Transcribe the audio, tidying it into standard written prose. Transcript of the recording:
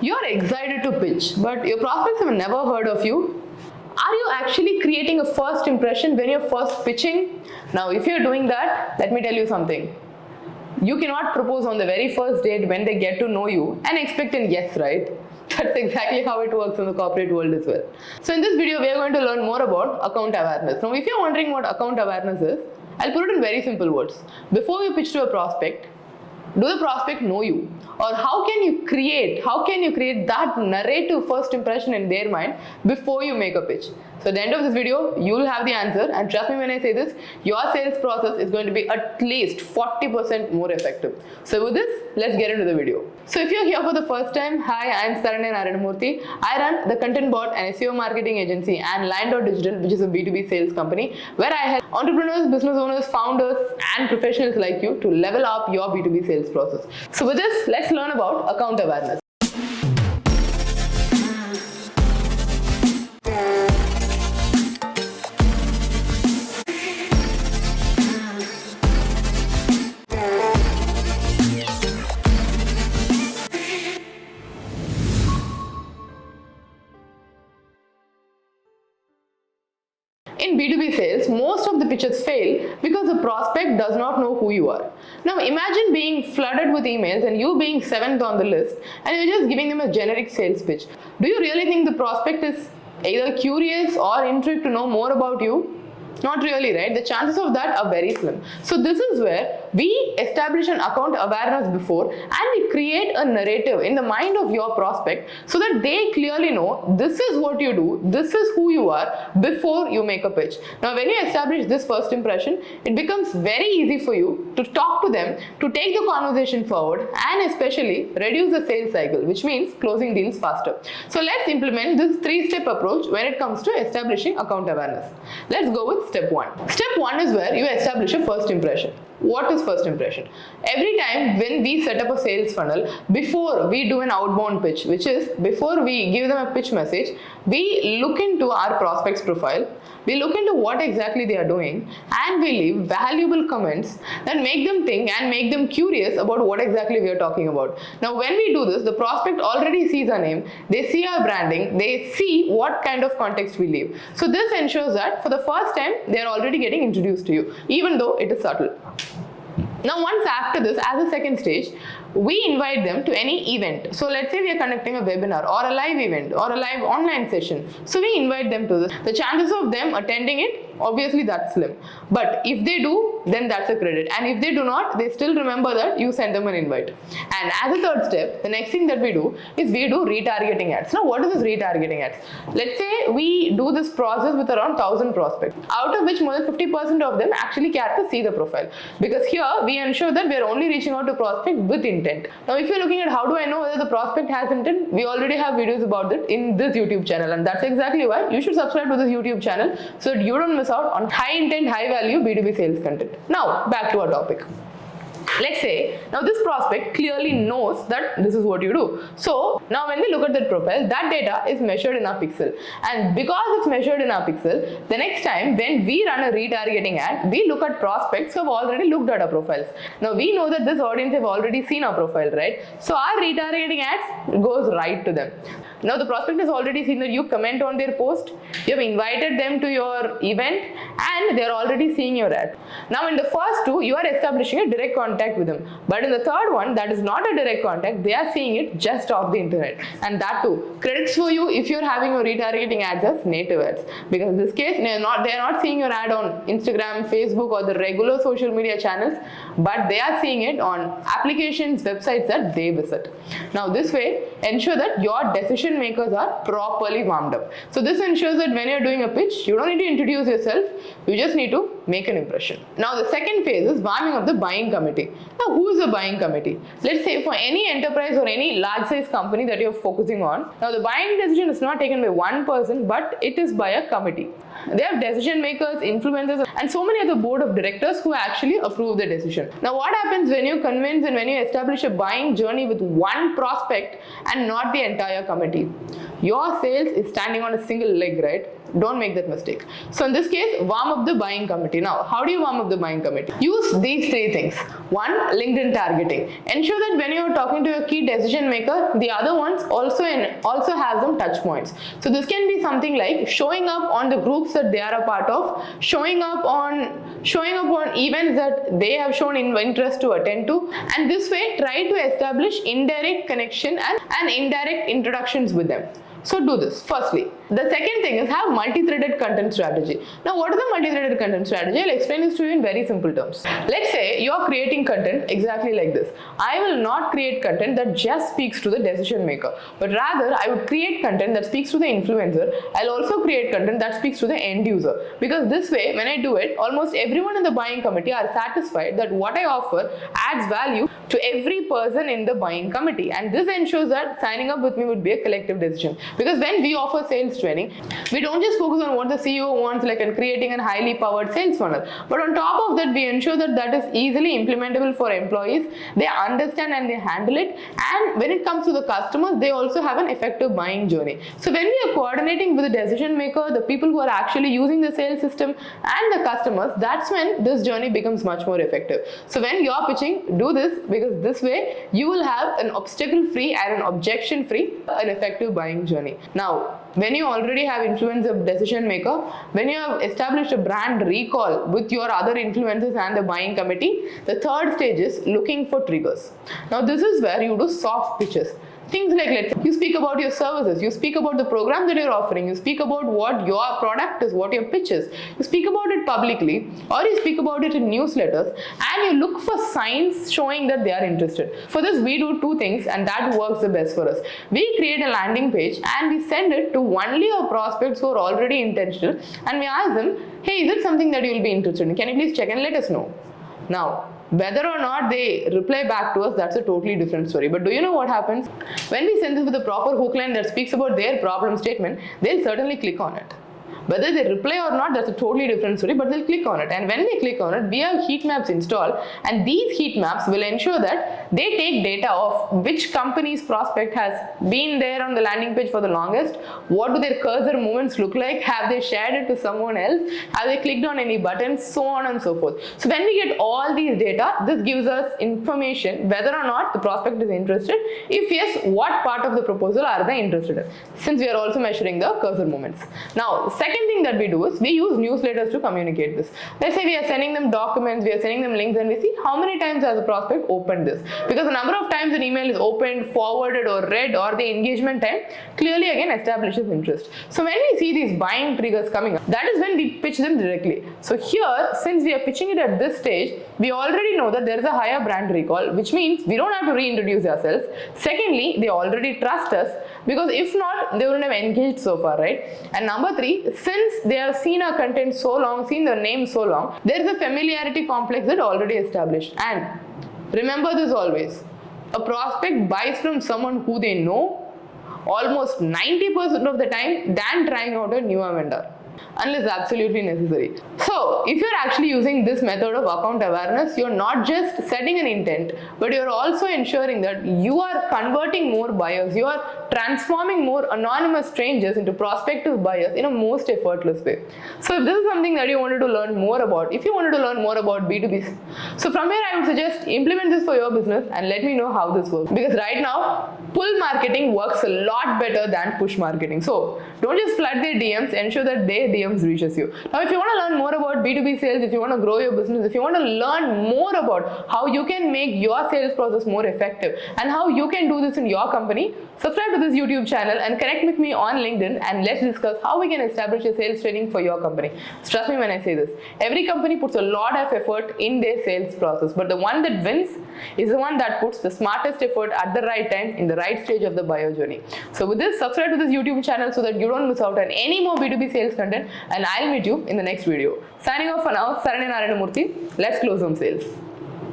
You're excited to pitch, but your prospects have never heard of you. Are you actually creating a first impression when you're first pitching? Now, if you're doing that, let me tell you something. You cannot propose on the very first date when they get to know you and expect a yes, right? That's exactly how it works in the corporate world as well. So in this video, we are going to learn more about account awareness. Now, if you're wondering what account awareness is, I'll put it in very simple words. Before you pitch to a prospect, do the prospect know you? Or how can you create that narrative first impression in their mind before you make a pitch? So at the end of this video, you'll have the answer, and trust me when I say this, your sales process is going to be at least 40% more effective. So with this, let's get into the video. So if you're here for the first time, hi, I am Saranya Narayanamurthy. I run the Content Bot and SEO marketing agency and Line.Digital, which is a B2B sales company, where I help entrepreneurs, business owners, founders, and professionals like you to level up your B2B sales process. So with this, let's learn about account awareness. In B2B sales, most of the pitches fail because the prospect does not know who you are. Now imagine being flooded with emails and you being 7th on the list and you're just giving them a generic sales pitch. Do you really think the prospect is either curious or intrigued to know more about you? Not really, right? The chances of that are very slim. So this is where we establish an account awareness before and we create a narrative in the mind of your prospect so that they clearly know this is what you do, this is who you are before you make a pitch. Now when you establish this first impression, it becomes very easy for you to talk to them, to take the conversation forward, and especially reduce the sales cycle, which means closing deals faster. So let's implement this 3-step approach when it comes to establishing account awareness. Let's go with step 1. Step 1 is where you establish a first impression. What is first impression? Every time when we set up a sales funnel, before we do an outbound pitch, which is before we give them a pitch message, we look into our prospect's profile, we look into what exactly they are doing, and we leave valuable comments that make them think and make them curious about what exactly we are talking about. Now when we do this, the prospect already sees our name, they see our branding, they see what kind of context we leave. So this ensures that for the first time, they are already getting introduced to you, even though it is subtle. Now once after this, as a second stage, we invite them to any event. So let's say we are conducting a webinar or a live event or a live online session. So we invite them to this. The chances of them attending it, obviously that's slim. But if they do, then that's a credit. And if they do not, they still remember that you sent them an invite. And as a third step, the next thing that we do is we do retargeting ads. Now what is this retargeting ads? Let's say we do this process with around 1,000 prospects, out of which more than 50% of them actually care to see the profile. Because here we ensure that we are only reaching out to prospect with intent. Now if you're looking at how do I know whether the prospect has intent, we already have videos about it in this YouTube channel, and that's exactly why you should subscribe to this YouTube channel so that you don't miss out on high intent, high value B2B sales content. Now back to our topic. Let's say now this prospect clearly knows that this is what you do. So now when we look at that profile, that data is measured in our pixel, and because it's measured in our pixel, the next time when we run a retargeting ad, we look at prospects who have already looked at our profiles. Now we know that this audience have already seen our profile, right? So our retargeting ads goes right to them. Now the prospect has already seen that you comment on their post, you have invited them to your event, and they're already seeing your ad. Now in the first two, you are establishing a direct contact with them. But in the third one, that is not a direct contact, they are seeing it just off the internet. And that too, credits for you if you're having your retargeting ads as native ads. Because in this case, they are not seeing your ad on Instagram, Facebook, or the regular social media channels, but they are seeing it on applications, websites that they visit. Now this way, ensure that your decision makers are properly warmed up. So this ensures that when you're doing a pitch, you don't need to introduce yourself, you just need to make an impression. Now the second phase is warming up the buying committee. Now who is a buying committee? Let's say for any enterprise or any large size company that you're focusing on, now the buying decision is not taken by one person, but it is by a committee. They have decision makers, influencers, and so many other board of directors who actually approve the decision. Now what happens when you convince and when you establish a buying journey with one prospect and not the entire committee? Your sales is standing on a single leg, right? Don't make that mistake. So in this case, warm up the buying committee. Now, how do you warm up the buying committee? Use these three things. One, LinkedIn targeting. Ensure that when you're talking to a key decision maker, the other ones also have some touch points. So this can be something like showing up on the groups that they are a part of, showing up on events that they have shown interest to attend to, and this way try to establish indirect connection and indirect introductions with them. So do this. Firstly, the second thing is have multi-threaded content strategy. Now, what is a multi-threaded content strategy? I'll explain this to you in very simple terms. Let's say you are creating content exactly like this. I will not create content that just speaks to the decision maker, but rather I would create content that speaks to the influencer. I'll also create content that speaks to the end user, because this way, when I do it, almost everyone in the buying committee are satisfied that what I offer adds value to every person in the buying committee, and this ensures that signing up with me would be a collective decision. Because when we offer sales training, we don't just focus on what the CEO wants, like in creating a highly powered sales funnel, but on top of that, we ensure that that is easily implementable for employees. They understand and they handle it, and when it comes to the customers, they also have an effective buying journey. So when we are coordinating with the decision maker, the people who are actually using the sales system, and the customers, that's when this journey becomes much more effective. So when you're pitching, do this, because this way you will have an obstacle-free and an objection-free and effective buying journey. Now, when you already have influence of decision maker, when you have established a brand recall with your other influencers and the buying committee, the third stage is looking for triggers. Now, this is where you do soft pitches. Things like, let's say, you speak about your services, you speak about the program that you're offering, you speak about what your product is, what your pitch is, you speak about it publicly, or you speak about it in newsletters, and you look for signs showing that they are interested. For this, we do two things, and that works the best for us. We create a landing page and we send it to only our prospects who are already intentional, and we ask them, hey, is it something that you'll be interested in? Can you please check and let us know? Now, whether or not they reply back to us, that's a totally different story. But do you know what happens? When we send this with a proper hook line that speaks about their problem statement, they'll certainly click on it. Whether they reply or not, that's a totally different story, but they'll click on it. And when they click on it, we have heat maps installed, and these heat maps will ensure that they take data of which company's prospect has been there on the landing page for the longest, what do their cursor movements look like, have they shared it to someone else, have they clicked on any buttons, so on and so forth. So when we get all these data, this gives us information whether or not the prospect is interested. If yes, what part of the proposal are they interested in, since we are also measuring the cursor movements. Now, second thing that we do is we use newsletters to communicate this. Let's say we are sending them documents, we are sending them links, and we see how many times has the prospect opened this. Because the number of times an email is opened, forwarded, or read, or the engagement time clearly again establishes interest. So when we see these buying triggers coming up, that is when we pitch them directly. So here, since we are pitching it at this stage, we already know that there is a higher brand recall, which means we don't have to reintroduce ourselves. Secondly, they already trust us, because if not, they wouldn't have engaged so far, right? And number three, since they have seen our content so long, seen the name so long, there is a familiarity complex that already established. And remember this always, a prospect buys from someone who they know almost 90% of the time than trying out a newer vendor, unless absolutely necessary. So if you're actually using this method of account awareness, you're not just setting an intent, but you're also ensuring that you are converting more buyers, you are transforming more anonymous strangers into prospective buyers in a most effortless way. So if this is something that you wanted to learn more about, if you wanted to learn more about B2B, so from here I would suggest implement this for your business and let me know how this works. Because right now, pull marketing works a lot better than push marketing. So don't just flood their DMs, ensure that their DMs reaches you. Now, if you want to learn more about B2B sales, if you want to grow your business, if you want to learn more about how you can make your sales process more effective and how you can do this in your company, subscribe to this YouTube channel and connect with me on LinkedIn, and let's discuss how we can establish a sales training for your company. Trust me when I say this, every company puts a lot of effort in their sales process, but the one that wins is the one that puts the smartest effort at the right time in the right stage of the buyer journey. So with this, subscribe to this YouTube channel so that you don't miss out on any more B2B sales content, and I'll meet you in the next video. Signing off for now, Saranyan Narayanamurthy. Let's close some sales.